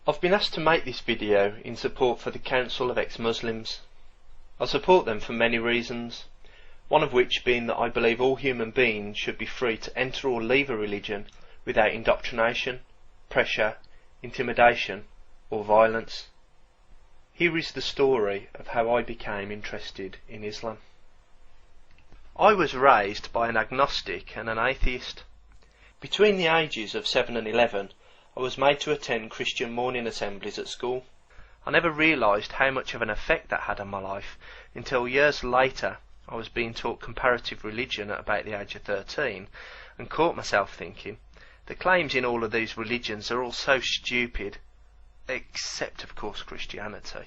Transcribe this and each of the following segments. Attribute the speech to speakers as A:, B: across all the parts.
A: I've been asked to make this video in support for the Council of Ex-Muslims. I support them for many reasons, one of which being that I believe all human beings should be free to enter or leave a religion without indoctrination, pressure, intimidation or violence. Here is the story of how I became interested in Islam. I was raised by an agnostic and an atheist. Between the ages of 7 and 11, I was made to attend Christian morning assemblies at school. I never realised how much of an effect that had on my life until years later I was being taught comparative religion at about the age of 13 and caught myself thinking, the claims in all of these religions are all so stupid, except of course Christianity.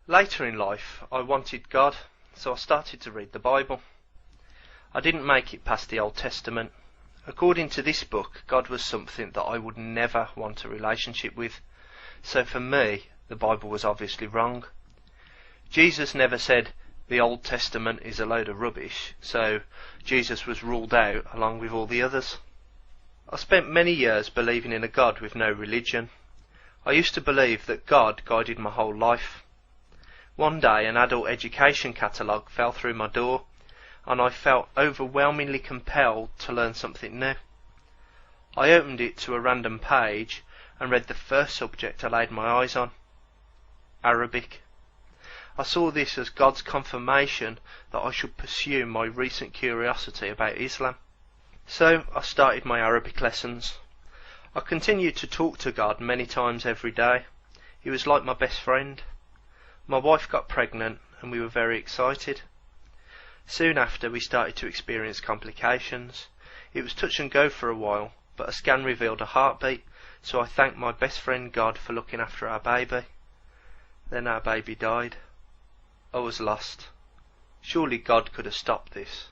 A: Later in life I wanted God, so I started to read the Bible. I didn't make it past the Old Testament. According to this book, God was something that I would never want a relationship with, so for me the Bible was obviously wrong. Jesus never said the Old Testament is a load of rubbish, so Jesus was ruled out along with all the others. I spent many years believing in a God with no religion. I used to believe that God guided my whole life. One day an adult education catalogue fell through my door, and I felt overwhelmingly compelled to learn something new. I opened it to a random page and read the first subject I laid my eyes on: Arabic. I saw this as God's confirmation that I should pursue my recent curiosity about Islam. So I started my Arabic lessons. I continued to talk to God many times every day. He was like my best friend. My wife got pregnant and we were very excited. Soon after we started to experience complications. It was touch and go for a while, but a scan revealed a heartbeat, so I thanked my best friend God for looking after our baby. Then our baby died. I was lost. Surely God could have stopped this.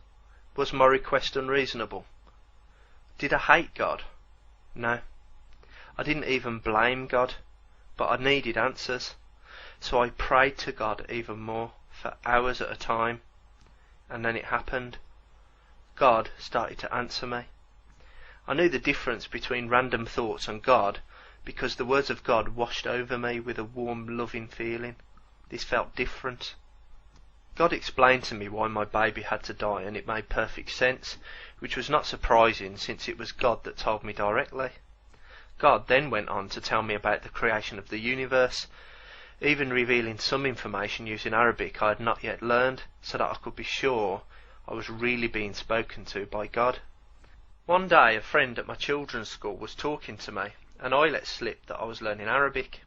A: Was my request unreasonable? Did I hate God? No. I didn't even blame God, but I needed answers. So I prayed to God even more, for hours at a time. And then it happened. God started to answer me. I knew the difference between random thoughts and God, because the words of God washed over me with a warm, loving feeling. This felt different. God explained to me why my baby had to die, and it made perfect sense, which was not surprising since it was God that told me directly. God then went on to tell me about the creation of the universe, even revealing some information using Arabic I had not yet learned, so that I could be sure I was really being spoken to by God. One day a friend at my children's school was talking to me, and I let slip that I was learning Arabic.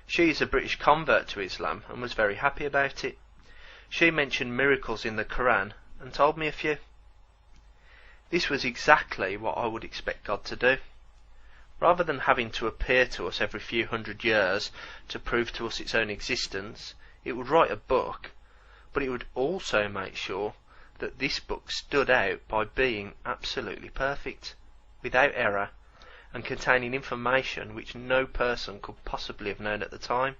A: She is a British convert to Islam and was very happy about it. She mentioned miracles in the Quran and told me a few. This was exactly what I would expect God to do. Rather than having to appear to us every few hundred years to prove to us its own existence, it would write a book, but it would also make sure that this book stood out by being absolutely perfect, without error, and containing information which no person could possibly have known at the time.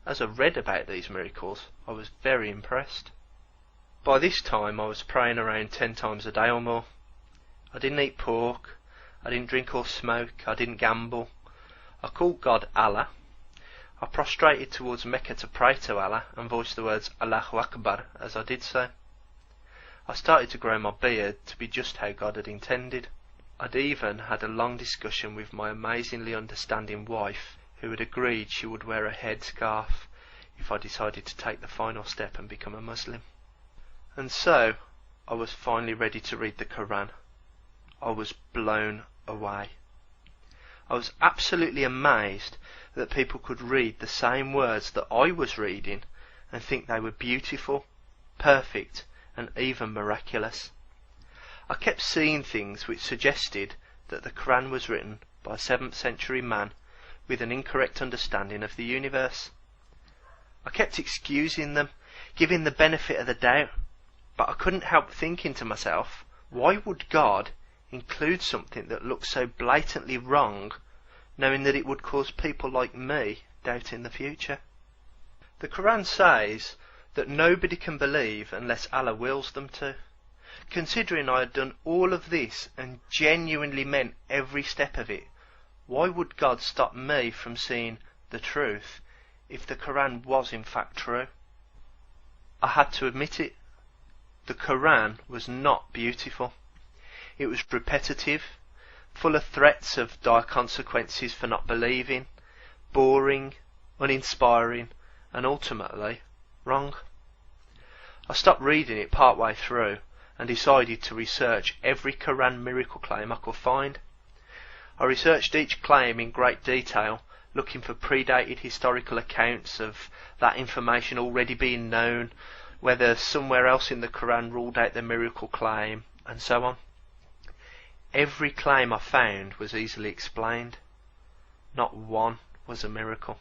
A: As I read about these miracles, I was very impressed. By this time I was praying around 10 times a day or more. I didn't eat pork, I didn't drink or smoke, I didn't gamble. I called God Allah. I prostrated towards Mecca to pray to Allah and voiced the words Allahu Akbar as I did so. I started to grow my beard to be just how God had intended. I'd even had a long discussion with my amazingly understanding wife, who had agreed she would wear a headscarf if I decided to take the final step and become a Muslim. And so I was finally ready to read the Quran. I was blown away. I was absolutely amazed that people could read the same words that I was reading and think they were beautiful, perfect, and even miraculous. I kept seeing things which suggested that the Quran was written by a 7th century man with an incorrect understanding of the universe. I kept excusing them, giving the benefit of the doubt, but I couldn't help thinking to myself, why would God include something that looks so blatantly wrong, knowing that it would cause people like me doubt in the future? The Quran says that nobody can believe unless Allah wills them to. Considering I had done all of this and genuinely meant every step of it, Why would God stop me from seeing the truth if the Quran was in fact true? I had to admit it. The Quran was not beautiful. It was repetitive, full of threats of dire consequences for not believing, boring, uninspiring, and ultimately wrong. I stopped reading it partway through and decided to research every Quran miracle claim I could find. I researched each claim in great detail, looking for predated historical accounts of that information already being known, whether somewhere else in the Quran ruled out the miracle claim, and so on. Every claim I found was easily explained. Not one was a miracle.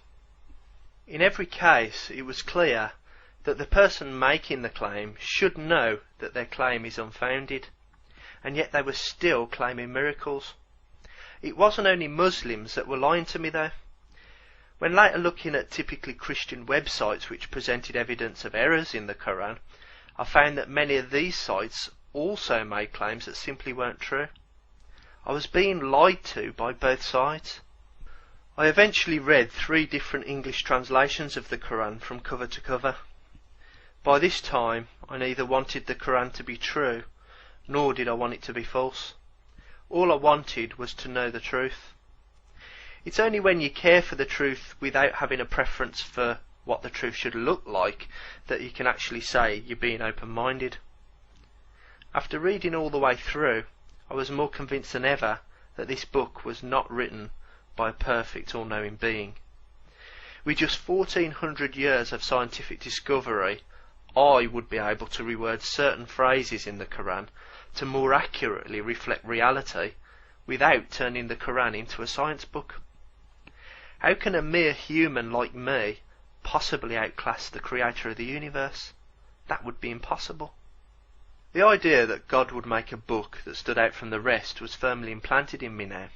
A: In every case, it was clear that the person making the claim should know that their claim is unfounded, and yet they were still claiming miracles. It wasn't only Muslims that were lying to me though. When later looking at typically Christian websites which presented evidence of errors in the Quran, I found that many of these sites also made claims that simply weren't true. I was being lied to by both sides. I eventually read 3 different English translations of the Quran from cover to cover. By this time, I neither wanted the Quran to be true, nor did I want it to be false. All I wanted was to know the truth. It's only when you care for the truth without having a preference for what the truth should look like that you can actually say you're being open-minded. After reading all the way through, I was more convinced than ever that this book was not written by a perfect all-knowing being. With just 1400 years of scientific discovery, I would be able to reword certain phrases in the Quran to more accurately reflect reality without turning the Quran into a science book. How can a mere human like me possibly outclass the creator of the universe? That would be impossible. The idea that God would make a book that stood out from the rest was firmly implanted in me now,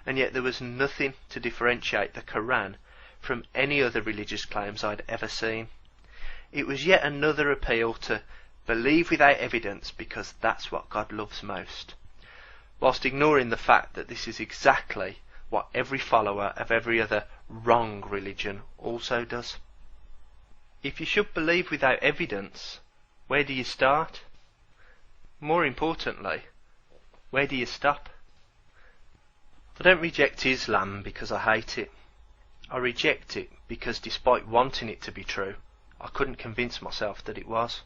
A: and yet there was nothing to differentiate the Quran from any other religious claims I'd ever seen. It was yet another appeal to believe without evidence because that's what God loves most, whilst ignoring the fact that this is exactly what every follower of every other wrong religion also does. If you should believe without evidence, where do you start? More importantly, where do you stop? I don't reject Islam because I hate it. I reject it because despite wanting it to be true, I couldn't convince myself that it was.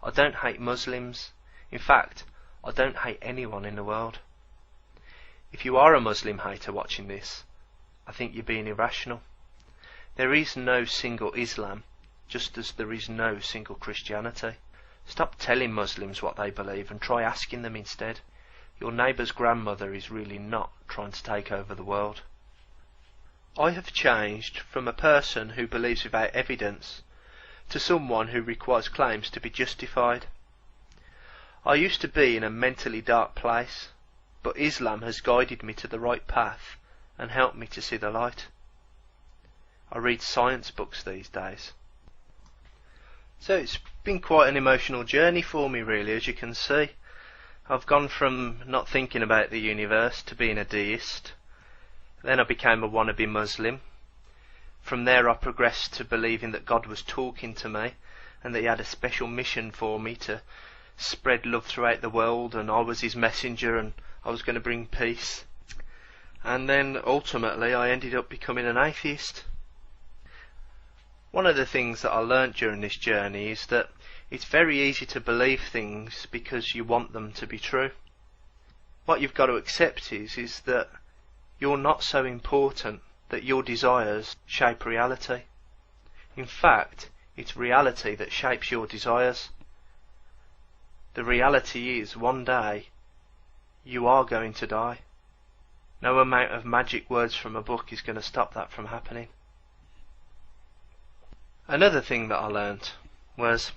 A: I don't hate Muslims. In fact, I don't hate anyone in the world. If you are a Muslim hater watching this, I think you're being irrational. There is no single Islam, just as there is no single Christianity. Stop telling Muslims what they believe and try asking them instead. Your neighbour's grandmother is really not trying to take over the world. I have changed from a person who believes without evidence to someone who requires claims to be justified. I used to be in a mentally dark place, but Islam has guided me to the right path and helped me to see the light. I read science books these days. So it's been quite an emotional journey for me really, as you can see. I've gone from not thinking about the universe to being a deist. Then I became a wannabe Muslim. From there I progressed to believing that God was talking to me and that he had a special mission for me to spread love throughout the world, and I was his messenger and I was going to bring peace. And then ultimately I ended up becoming an atheist. One of the things that I learnt during this journey is that it's very easy to believe things because you want them to be true. What you've got to accept is that you're not so important that your desires shape reality. In fact, it's reality that shapes your desires. The reality is one day you are going to die. No amount of magic words from a book is going to stop that from happening. Another thing that I learnt was,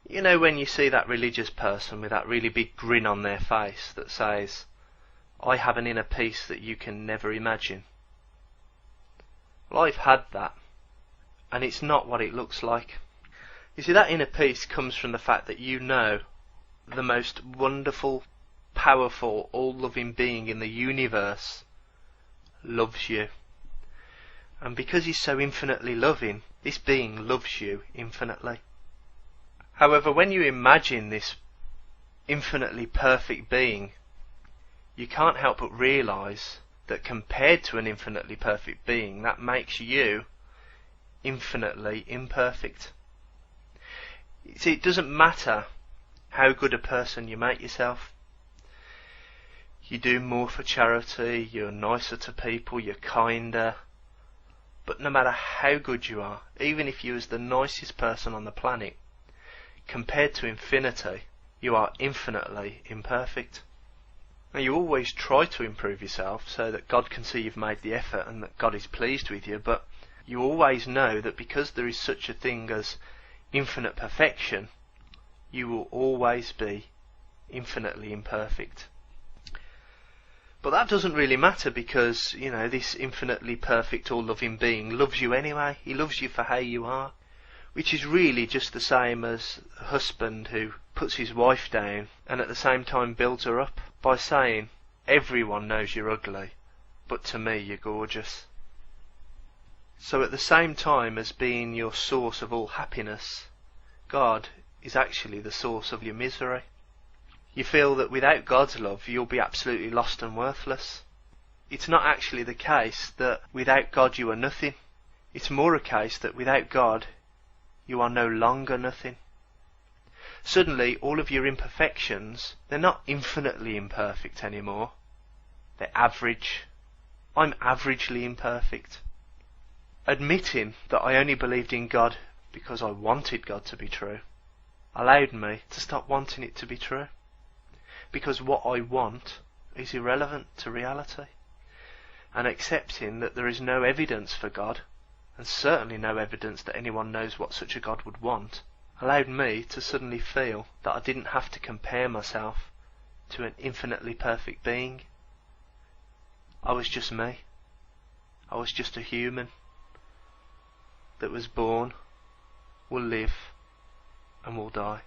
A: you know, when you see that religious person with that really big grin on their face that says, I have an inner peace that you can never imagine. Well, I've had that, and it's not what it looks like. You see, that inner peace comes from the fact that you know the most wonderful, powerful, all-loving being in the universe loves you. And because he's so infinitely loving, this being loves you infinitely. However, when you imagine this infinitely perfect being, you can't help but realise that compared to an infinitely perfect being, that makes you infinitely imperfect. See, it doesn't matter how good a person you make yourself. You do more for charity, you're nicer to people, you're kinder. But no matter how good you are, even if you was the nicest person on the planet, compared to infinity, you are infinitely imperfect. Now, you always try to improve yourself so that God can see you've made the effort and that God is pleased with you, but you always know that because there is such a thing as infinite perfection, you will always be infinitely imperfect. But that doesn't really matter because, this infinitely perfect all-loving being loves you anyway. He loves you for how you are, which is really just the same as a husband who puts his wife down and at the same time builds her up by saying, everyone knows you're ugly, but to me you're gorgeous. So at the same time as being your source of all happiness, God is actually the source of your misery. You feel that without God's love you'll be absolutely lost and worthless. It's not actually the case that without God you are nothing. It's more a case that without God you are no longer nothing. Suddenly all of your imperfections, they're not infinitely imperfect anymore. They're average. I'm averagely imperfect. Admitting that I only believed in God because I wanted God to be true allowed me to stop wanting it to be true. Because what I want is irrelevant to reality. And accepting that there is no evidence for God, and certainly no evidence that anyone knows what such a God would want, allowed me to suddenly feel that I didn't have to compare myself to an infinitely perfect being. I was just me. I was just a human that was born, will live, and will die.